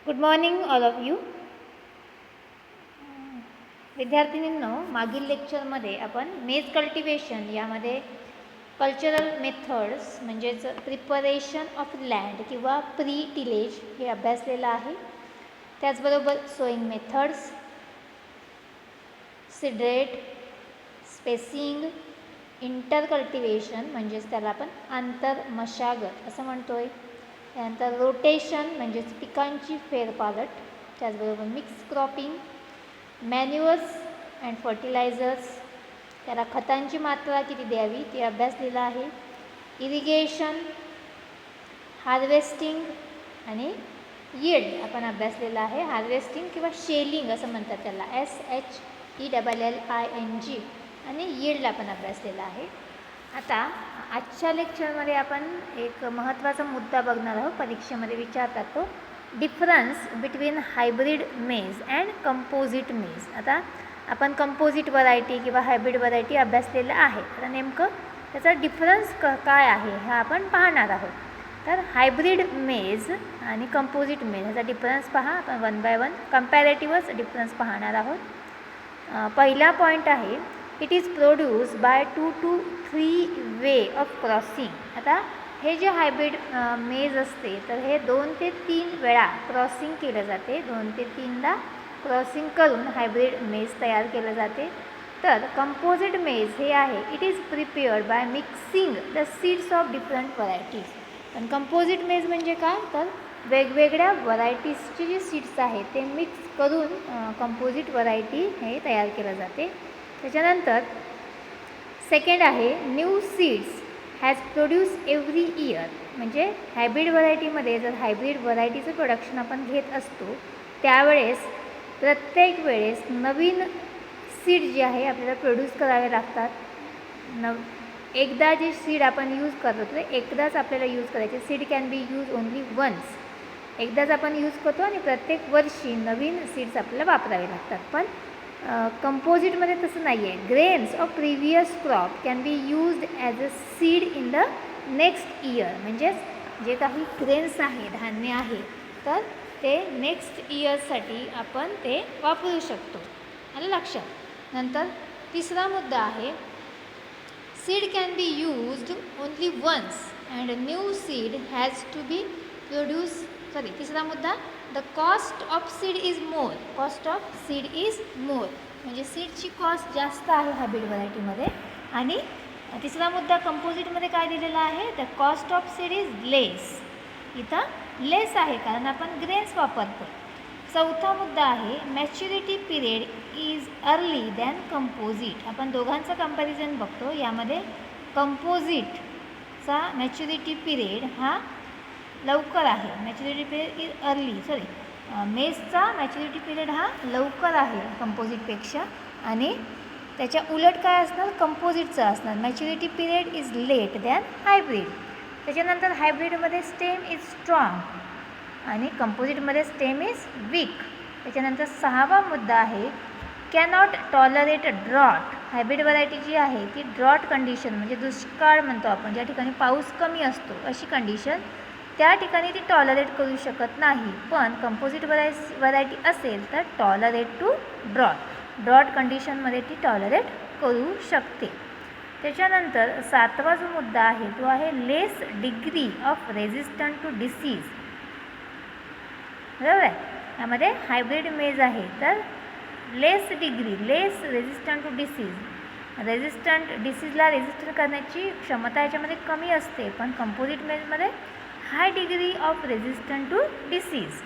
Good morning all of you. विद्यार्थिनींनो, मागील लेक्चरमध्ये आपण मेज कल्टिवेशन यामध्ये कल्चरल मेथड्स म्हणजेच प्रिपरेशन ऑफ लँड किंवा प्री टिलेज हे अभ्यासलेलं आहे. त्याचबरोबर sowing methods, seed rate, spacing, inter cultivation म्हणजेच त्याला आपण आंतरमशागत असं म्हणतोय. त्यानंतर रोटेशन म्हणजेच पिकांची फेरपालट, त्याचबरोबर mix cropping, manures and fertilizers, त्याला खतांची मात्रा किती द्यावी ते अभ्यासलेलं आहे. इरिगेशन, हार्वेस्टिंग आणि यील्ड आपण अभ्यासलेलं आहे. हार्वेस्टिंग किंवा शेलिंग असं म्हणतात त्याला, SHELLING, आणि यील्ड आपण अभ्यासलेला आहे. आता आजच्या लेक्चरमध्ये आपण एक महत्त्वाचा मुद्दा बघणार आहोत. परीक्षेमध्ये विचारतात तो डिफरन्स बिटवीन हायब्रिड मेज अँड कंपोजिट मेज. आता आपण कंपोजिट व्हरायटी किंवा हायब्रिड व्हरायटी अभ्यासलेलं आहे. तर नेमकं त्याचा डिफरन्स काय आहे हा आपण पाहणार आहोत. तर हायब्रिड मेज आणि कंपोजिट मेज ह्याचा डिफरन्स पहा. आपण वन बाय वन कंपॅरेटिव्हच डिफरन्स पाहणार आहोत. पहिला पॉईंट आहे, it is produce by 2 to 3 way of crossing. आता हे जे हायब्रिड मेज असते तर हे 2 ते 3 वेळा क्रॉसिंग केलं जाते. 2 ते 3दा क्रॉसिंग करून हायब्रिड मेज तयार केलं जाते. तर कंपोजिट मेज हे आहे, it is prepared by mixing the seeds of different varieties. पण कंपोजिट मेज म्हणजे काय, तर वेगवेगळ्या व्हरायटीजचे जे सीड्स आहेत ते मिक्स करून कंपोजिट व्हरायटी हे तयार केलं जाते. त्याच्यानंतर सेकंड आहे, new seeds has produce every year. म्हणजे हायब्रिड व्हरायटीमध्ये जर हायब्रिड व्हरायटीचं प्रोडक्शन आपण घेत असतो त्यावेळेस प्रत्येक वेळेस नवीन सीड जे आहे आपल्याला प्रोड्यूस करावे लागतात. एकदा जे सीड आपण यूज करतो ते एकदाच आपल्याला यूज करायचे. Seed can be use only once. एकदाच आपण यूज करतो आणि प्रत्येक वर्षी नवीन सीड्स आपल्याला वापरावे लागतात. पण कंपोजिटमध्ये तसं नाही आहे. Grains of previous crop can be used as a seed in the next year. म्हणजेच जे काही ग्रेन्स आहे, धान्य आहे, तर ते नेक्स्ट इयरसाठी आपण ते वापरू शकतो. आलं लक्षात. नंतर तिसरा मुद्दा आहे, seed can be used only once and new seed has to be produce. तिसरा मुद्दा, the cost of seed is more. Cost of seed is more म्हणजे सीडची कॉस्ट जास्त आहे हायब्रिड व्हरायटीमध्ये. आणि तिसरा मुद्दा कंपोजिटमध्ये काय दिलेला आहे, the cost of seed is less. इथं लेस आहे कारण आपण ग्रेन्स वापरतो. चौथा मुद्दा आहे, maturity period is early than composite. आपण दोघांचं कंपॅरिझन बघतो. यामध्ये कंपोजिटचा मॅच्युरिटी पिरियड हा लवकर आहे. मॅच्युरिटी पिरियड इज अर्ली, मेजचा मॅच्युरिटी पिरियड हा लवकर आहे कंपोजिटपेक्षा. आणि त्याच्या उलट काय असणार, कंपोजिटचं असणार maturity period is late than hybrid. त्याच्यानंतर हायब्रिडमध्ये स्टेम इज स्ट्रॉंग आणि कंपोजिटमध्ये स्टेम इज वीक. त्याच्यानंतर सहावा मुद्दा आहे, cannot tolerate drought. Hybrid variety जी आहे ती ड्रॉट कंडिशन म्हणजे दुष्काळ म्हणतो आपण, ज्या ठिकाणी पाऊस कमी असतो अशी कंडिशन, त्या ठिकाणी ती टॉलरेट करू शकत नाही. पण कंपोजिट व्हरायटी असेल तर टॉलरेट टू ड्रॉट कंडिशनमध्ये ती टॉलरेट करू शकते. त्याच्यानंतर सातवा जो मुद्दा आहे तो आहे, less degree of resistant to disease. बरोबर आहे. यामध्ये हायब्रिड मेज आहे तर लेस रेझिस्टंट टू डिसीज. डिसीजला रेझिस्टंट करण्याची क्षमता याच्यामध्ये कमी असते. पण कंपोजिट मेजमध्ये high degree of resistant to disease.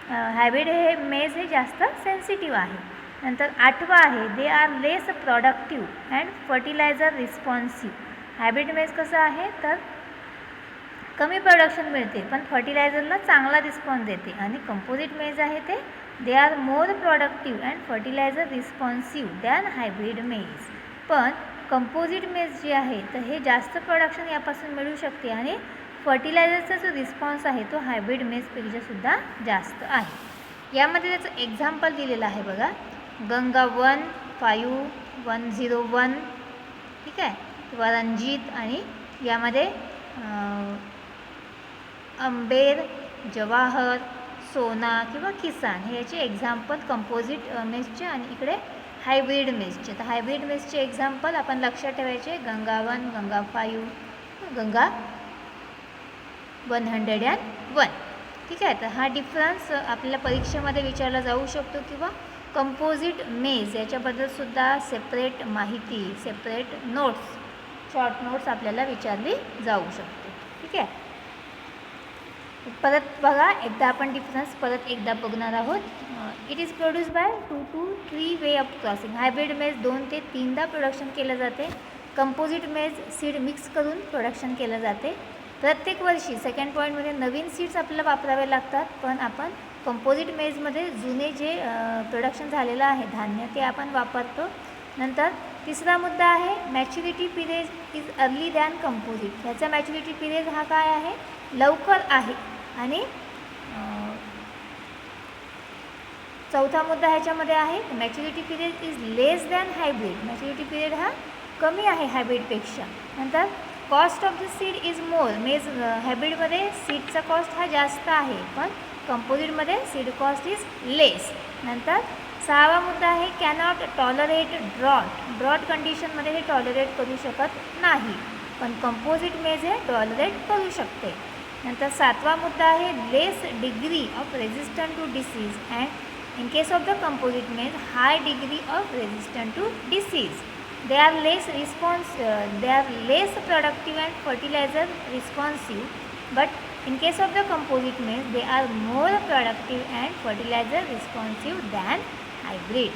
Hybrid हे मेज हे जास्त सेन्सिटिव्ह आहे. नंतर आठवा आहे, they are less productive and fertilizer responsive. Hybrid maize कसं आहे तर कमी प्रोडक्शन मिळते पण फर्टिलायझरला चांगला रिस्पॉन्स देते. आणि कंपोजिट मेज आहे ते they are more productive and fertilizer responsive than hybrid maize. पण कंपोजिट मेज जे आहे तर हे जास्त प्रोडक्शन यापासून मिळू शकते आणि फर्टिलायझरचा जो रिस्पॉन्स आहे तो हायब्रिड मेजपेक्षासुद्धा जास्त आहे. यामध्ये त्याचं एक्झाम्पल दिलेलं आहे बघा, गंगा 15101, ठीक आहे, किंवा रणजित. आणि यामध्ये अंबेर, जवाहर, सोना किंवा किसान हे याचे एक्झाम्पल कंपोजिट मेसचे आणि इकडे हायब्रिड मेसचे. तर हायब्रिड मेसचे एक्झाम्पल आपण लक्षात ठेवायचे गंगा 1, गंगा 5, गंगा 101. ठीक आहे. तर हा डिफरन्स आपल्याला परीक्षेमध्ये विचारला जाऊ शकतो किंवा कंपोजिट मेज याच्याबद्दलसुद्धा सेपरेट माहिती, सेपरेट नोट्स, शॉर्ट नोट्स आपल्याला विचारली जाऊ शकते. ठीक आहे. परत बघा एकदा आपण डिफरन्स परत एकदा बघणार आहोत. It is produce by 2 to 3 way of crossing. Hybrid मेज 2 ते 3दा प्रोडक्शन केलं जाते. कंपोजिट मेज सीड मिक्स करून प्रोडक्शन केलं जाते. प्रत्येक वर्षी सेकंड पॉईंटमध्ये नवीन सीड्स आपल्याला वापरावे लागतात, पण आपण कंपोजिट मेजमध्ये जुने जे प्रोडक्शन झालेलं आहे धान्य ते आपण वापरतो. नंतर तिसरा मुद्दा आहे maturity period is early than composite. ह्याचा मॅच्युरिटी पिरियड हा काय आहे, लवकर आहे. आणि चौथा मुद्दा ह्याच्यामध्ये आहे maturity period is less than hybrid. Maturity period हा कमी आहे हायब्रिडपेक्षा. नंतर cost of the seed is मोर. मेज हायब्रिडमध्ये सीडचा कॉस्ट हा जास्त आहे, पण कंपोजिटमध्ये सीड कॉस्ट इज लेस. नंतर 6वा मुद्दा आहे कॅनॉट टॉलरेट ड्रॉट. ड्रॉट कंडिशनमध्ये हे टॉलरेट करू शकत नाही, पण कंपोजिट मेज हे टॉलरेट करू शकते. नंतर 7वा मुद्दा आहे less degree of resistant to disease and in case of the composite maize high degree of resistant to disease. They are less productive and fertilizer responsive, but in case of the composite maize they are more productive and fertilizer responsive than hybrid.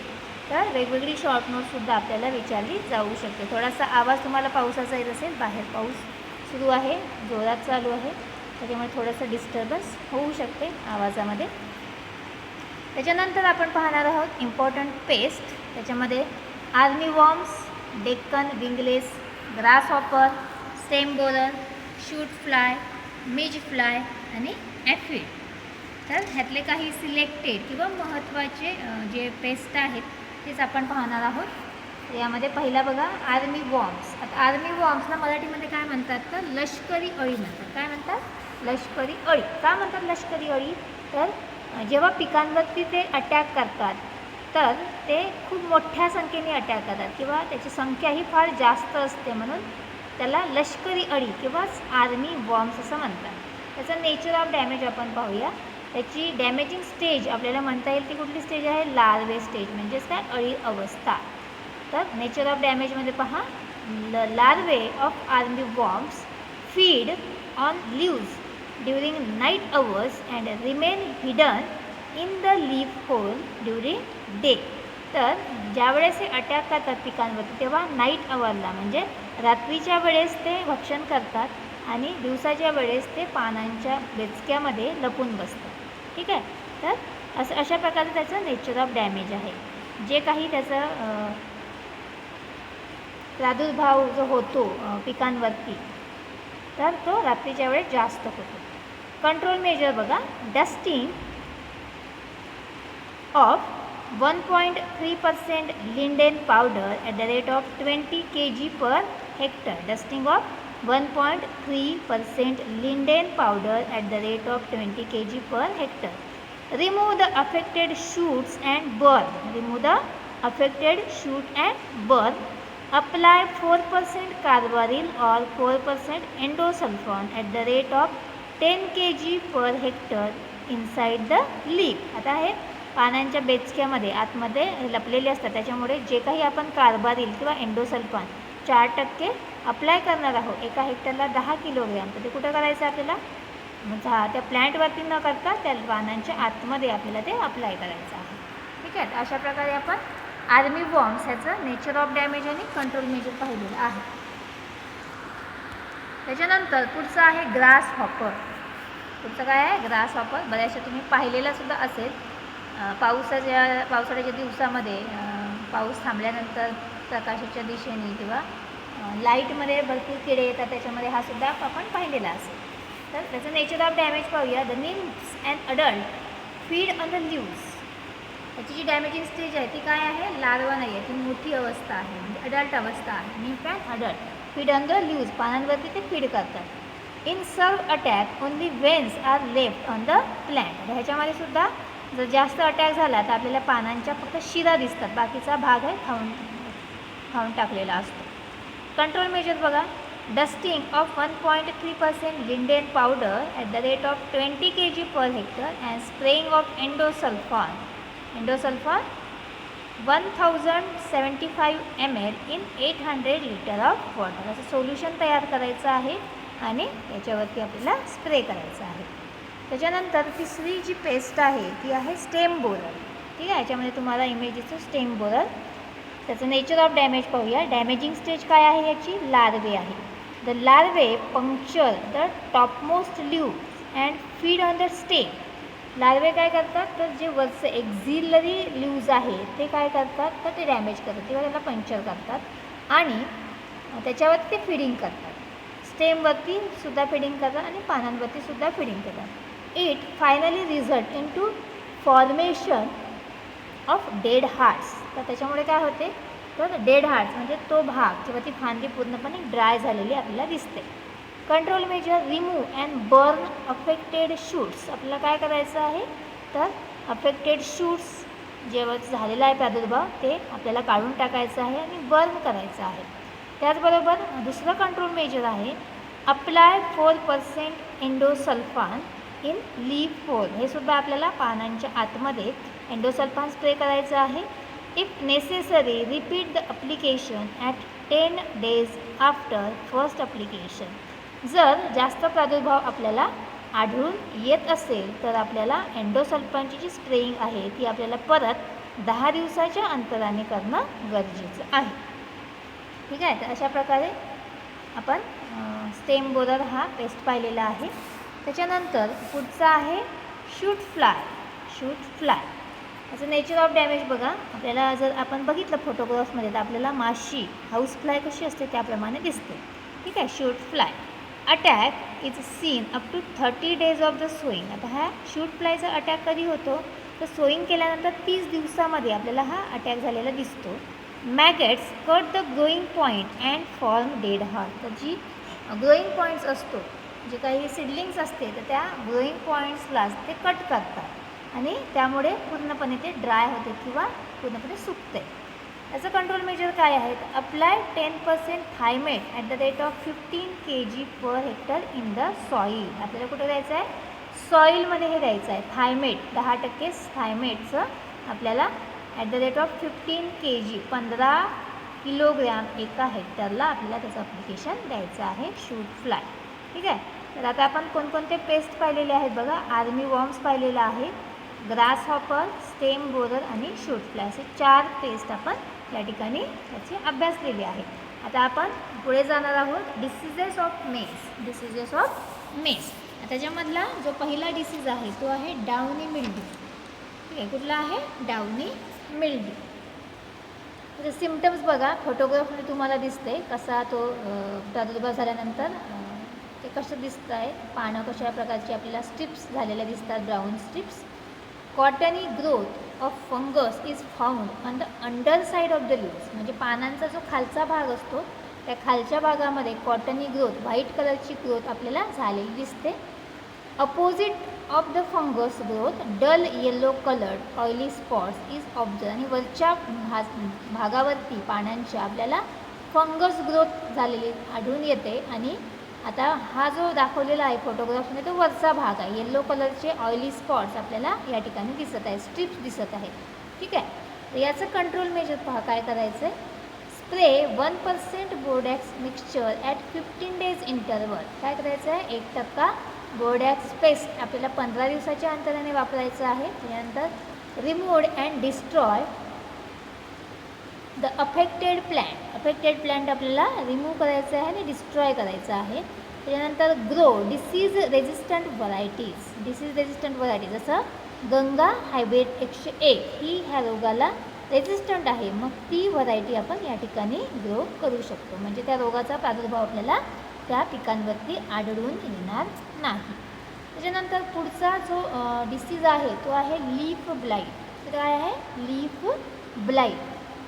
तर वेगवेगळी short नोट्ससुद्धा आपल्याला विचारली जाऊ शकते. थोडासा आवाज तुम्हाला पावसाचा येत असेल, बाहेर पाऊस सुरू आहे, जोरात चालू आहे, त्याच्यामुळे थोडंसं डिस्टर्बन्स होऊ शकते आवाजामध्ये. त्याच्यानंतर आपण पाहणार आहोत इम्पॉर्टंट पेस्ट. त्याच्यामध्ये army worms, Deccan wingless, grasshopper, stem borer, shoot fly, midge fly आणि ॲफिड. तर ह्यातले काही सिलेक्टेड किंवा महत्त्वाचे जे पेस्ट आहेत तेच आपण पाहणार आहोत. यामध्ये पहिला बघा आर्मी वॉर्म्स. आता आर्मी वॉर्म्सला मराठीमध्ये काय म्हणतात तर लष्करी अळी म्हणतात. काय म्हणतात, लष्करी अळी. का म्हणतात लष्करी अळी, तर जेव्हा पिकांवरती ते अटॅक करतात तर ते खूप मोठ्या संख्येने अटॅक करतात किंवा त्याची संख्या ही फार जास्त असते, म्हणून त्याला लष्करी अळी किंवा आर्मी वॉर्म्स असं म्हणतात. त्याचं नेचर ऑफ डॅमेज आपण पाहूया. त्याची डॅमेजिंग स्टेज आपल्याला म्हणता येईल ती कुठली स्टेज आहे, लार्वे स्टेज, म्हणजेच काय अळी अवस्था. तर नेचर ऑफ डॅमेजमध्ये पहा, larvae of army worms feed on leaves during night hours and remain hidden in the leaf whorl during day. तर ज्यावेळेस हे अटॅक करतात पिकांवरती तेव्हा नाईट अवरला म्हणजे रात्रीच्या वेळेस ते भक्षण करतात आणि दिवसाच्या वेळेस ते पानांच्या बेचक्यामध्ये लपून बसतात. ठीक आहे. तर अशा प्रकारे त्याचं नेचर ऑफ डॅमेज आहे. जे काही त्याचं प्रादुर्भाव जो होतो पिकांवरती तर तो रात्रीच्या वेळेस जास्त होतो. कंट्रोल मेजर बघा, dusting of 1.3% linden powder at the rate of 20 kg per hectare. Dusting of 1.3% linden powder at the rate of 20 kg per hectare. Remove the affected shoots and burn. Remove the affected shoot and burn. Apply 4% carbaryl or 4% endosulfan at the rate of 10 kg per hectare inside the leaf. आता हे पानांच्या बेचक्यामध्ये आतमध्ये लपलेले असतात, त्याच्यामुळे जे काही आपण कार्बारिल किंवा एंडोसल्फान 4% अप्लाय करणार आहोत एका हेक्टरला 10 किलोग्रॅम. तर ते कुठं करायचं आपल्याला, त्या प्लॅन्टवरती न करता त्या पानांच्या आतमध्ये आपल्याला ते अप्लाय करायचं आहे. ठीक आहे. अशा प्रकारे आपण आर्मी वॉर्म्स ह्याचं नेचर ऑफ डॅमेज आणि कंट्रोल मेजर पाहिलेलं आहे. त्याच्यानंतर पुढचं आहे ग्रास हॉपर. पुढचं काय आहे, ग्रास हॉपर. बऱ्याचशा तुम्ही पाहिलेला सुद्धा असेल. पावसाळ्याच्या दिवसामध्ये पाऊस थांबल्यानंतर प्रकाशाच्या दिशेने किंवा लाईटमध्ये भरपूर किडे येतात, त्याच्यामध्ये हा सुद्धा आपण पाहिलेला असेल. तर त्याचं नेचर ऑफ डॅमेज पाहूया. The NIMS and adult feed on the leaves. त्याची जी डॅमेजिंग स्टेज आहे ती काय आहे, लार्वा नाही आहे, ती मोठी अवस्था आहे, म्हणजे अडल्ट अवस्था आहे. Nymph and adult feed on the leaves, पानांवरती ते फीड करतात. In severe attack only veins are left on the plant. ह्याच्यामध्ये सुद्धा जर जास्त अटॅक झाला तर आपल्याला पानांच्या फक्त शिरा दिसतात, बाकीचा भाग आहे खाऊन टाकलेला असतो. कंट्रोल मेजर बघा, dusting of 1.3% lindane powder at the rate of 20 kg per hectare and spraying of endosulfan 1075 ml in 800 litre of water. असं सोल्युशन तयार करायचं आहे आणि याच्यावरती आपल्याला स्प्रे करायचं आहे. त्याच्यानंतर तिसरी जी पेस्ट आहे ती आहे स्टेम बोरर. ठीक आहे, याच्यामध्ये तुम्हाला इमेज दिसतो स्टेम बोरर. त्याचं नेचर ऑफ डॅमेज पाहूया. डॅमेजिंग स्टेज काय आहे याची? लार्वे आहे. The larvae puncture the topmost leaves and feed on the stem. Larvae काय करतात तर जे वरचं एक्झिलरी लीव्ज आहे ते काय करतात तर ते डॅमेज करतात किंवा त्याला पंक्चर करतात आणि त्याच्यावरती ते फिडिंग करतात. स्टेमवरती सुद्धा फिडिंग करतात आणि पानांवरती सुद्धा फिडिंग करतात. It finally result into formation of dead hearts. तर त्याच्यामुळे काय होते तर डेड हार्ट्स म्हणजे तो भाग किंवा ती फांदी पूर्णपणे ड्राय झालेली आपल्याला दिसते. Control measure, remove and burn affected shoots. आपल्याला काय करायचं आहे तर अफेक्टेड शूट्स जेव्हा झालेला आहे प्रादुर्भाव ते आपल्याला काढून टाकायचं आहे आणि बर्न करायचं आहे. त्याचबरोबर दुसरं कंट्रोल मेजर आहे apply 4% endosulfan in leaf whorl. हे सुद्धा आपल्याला पानांच्या आतमध्ये एंडोसल्फान स्प्रे करायचं आहे. If necessary repeat the application at 10 days after first application. जर जास्त प्रादुर्भाव आपल्याला आढळून येत असेल तर आपल्याला एंडोसल्फानची जी स्प्रेइंग आहे ती आपल्याला परत 10 दिवसाच्या अंतराने करणं गरजेचं आहे. ठीक आहे, तर अशा प्रकारे आपण स्टेम बोरर हा पेस्ट पाहिलेला आहे. त्याच्यानंतर पुढचा आहे शूट फ्लाय. याचं नेचर ऑफ डॅमेज बघा. आपल्याला जर आपण बघितलं फोटोग्राफमध्ये तर आपल्याला माशी हाऊस फ्लाय कशी असते त्याप्रमाणे दिसते. ठीक आहे, shoot fly attack is seen up to 30 days of the sowing. आता हा शूट फ्लायचा अटॅक कधी होतो तर सोईंग केल्यानंतर 30 दिवसामध्ये आपल्याला हा अटॅक झालेला दिसतो. Maggots cut the growing point and form dead heart. तर जी ग्रोईंग पॉईंट्स असतो जे काही सिडलिंग्स असते तर त्या ग्रोईंग पॉईंट्सलाच ते कट करतात आणि त्यामुळे पूर्णपणे ते ड्राय होते किंवा पूर्णपणे सुकते. याचं कंट्रोल मेजर काय आहे तर apply 10% Thimet at the rate of 15 kg per hectare in the soil. आपल्याला कुठे द्यायचं आहे सॉईलमध्ये हे द्यायचं आहे थायमेट. 10% थायमेटचं आपल्याला at the rate of 15 kg 15 kilogram एका हेक्टरला आपल्याला त्याचं अप्लिकेशन द्यायचं आहे शूट फ्लाय. ठीक आहे, तर आता आपण कोणकोणते पेस्ट पाहिलेले आहेत बघा. आर्मी वॉर्म्स पाहिलेला आहे, ग्रास हॉपर, स्टेम बोरर आणि शूट फ्लाय असे 4 पेस्ट आपण या ठिकाणी त्याची अभ्यासलेली आहे. आता आपण पुढे जाणार आहोत डिसीजेस ऑफ मेस. त्याच्यामधला जो पहिला डिसीज आहे तो आहे डाउनी मिल्ड्यू. ठीक आहे, कुठला आहे डाउनी मिल्ड्यू. त्याचे सिम्पटम्स बघा फोटोग्राफमध्ये तुम्हाला दिसते कसा तो प्रादुर्भाव झाल्यानंतर ते कसं दिसतं आहे. पानं कशा प्रकारची आपल्याला स्ट्रिप्स झालेल्या दिसतात, brown strips. Cottony growth of fungus is found on the underside of the leaves. म्हणजे पानांचा जो खालचा भाग असतो त्या खालच्या भागामध्ये कॉटनी ग्रोथ व्हाईट कलरची ग्रोथ आपल्याला झालेली दिसते. Opposite of the fungus growth dull yellow coloured oily spots is observe. आणि वरच्या भागावरती पानांच्या आपल्याला फंगस ग्रोथ झालेली आढळून येते. आणि आता हा जो दाखवलेला आहे फोटोग्राफमध्ये तो वरचा भाग आहे. येल्लो कलरचे ऑइली स्पॉट्स आपल्याला या ठिकाणी दिसत आहे, स्ट्रिप्स दिसत आहेत. ठीक आहे, तर याचं कंट्रोल मेजर पहा काय करायचं आहे. Spray 1% Bordeaux mixture at 15 days interval. काय करायचं आहे 1% बोर्डॅक्स पेस्ट आपल्याला 15 दिवसाच्या अंतराने वापरायचं आहे. त्यानंतर removed and destroy the affected plant आपल्याला रिमूव्ह करायचं आहे आणि डिस्ट्रॉय करायचं आहे. त्याच्यानंतर ग्रो डिसीज रेजिस्टंट व्हरायटी जसं गंगा हायब्रिड 101 ही ह्या रोगाला रेजिस्टंट आहे. मग ती व्हरायटी आपण या ठिकाणी ग्रो करू शकतो. म्हणजे त्या रोगाचा प्रादुर्भाव आपल्याला त्या पिकांवरती आढळून येणार नाही. त्याच्यानंतर पुढचा जो डिसीज आहे तो आहे लीफ ब्लाईट. तर काय आहे लीफ ब्लाईट.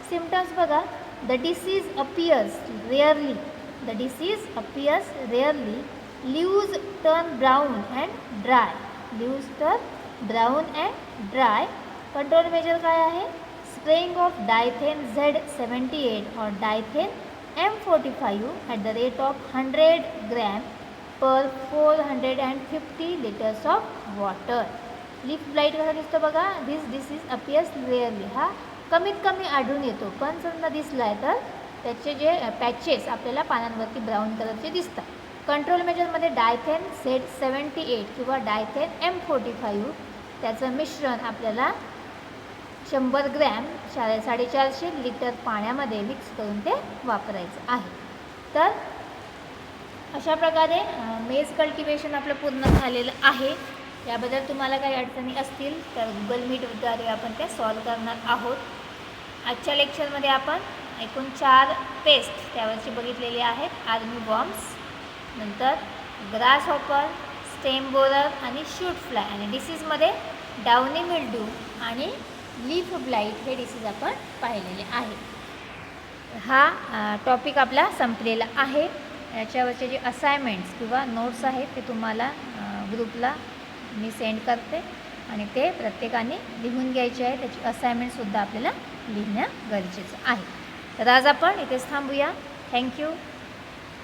सिम्पटम्स बघा. The disease appears rarely leaves turn brown and dry. leaves turn brown and dry. Control measure काय आहे? स्प्रेइंग ऑफ डायथेन Z78 और Dithane M45 at the rate of 100 gram per 450 liters of water. Leaf blight कसा दिसतो बघा. दिस disease appears rarely. हा कमीत कमी आढळून येतो, पण समजा दिसला आहे तर त्याचे जे पॅचेस आपल्याला पानांवरती ब्राऊन कलरचे दिसतात. कंट्रोल मेजरमध्ये डायथेन Z78 किंवा डायथेन M45 त्याचं मिश्रण आपल्याला 100 ग्रॅम 450 लिटर पाण्यामध्ये मिक्स करून ते वापरायचं आहे. तर अशा प्रकारे मेज कल्टिवेशन आपलं पूर्ण झालेलं आहे. याबद्दल तुम्हाला काही अडचणी असतील तर गुगल मीटद्वारे आपण त्या सॉल्व करणार आहोत. आजच्या लेक्चरमध्ये आपण एकूण 4 पेस्ट त्यावरची बघितलेली आहेत. आर्मी बॉम्ब्स, नंतर ग्रास हॉपर, स्टेम बोरर आणि शूट फ्लाय. आणि डिसीजमध्ये डाउनी मिल्ड्यू आणि लीफ ब्लाईट हे डिसीज आपण पाहिलेले आहे. हा टॉपिक आपला संपलेला आहे. याच्यावरचे जे असाइनमेंट्स किंवा नोट्स आहेत ते तुम्हाला ग्रुपला मी सेंड करते आणि ते प्रत्येकाने लिहून घ्यायचे आहे. त्याची असाइनमेंटसुद्धा आपल्याला लिहिणं गरजेचं आहे. तर आज आपण इथेच थांबूया. थँक्यू.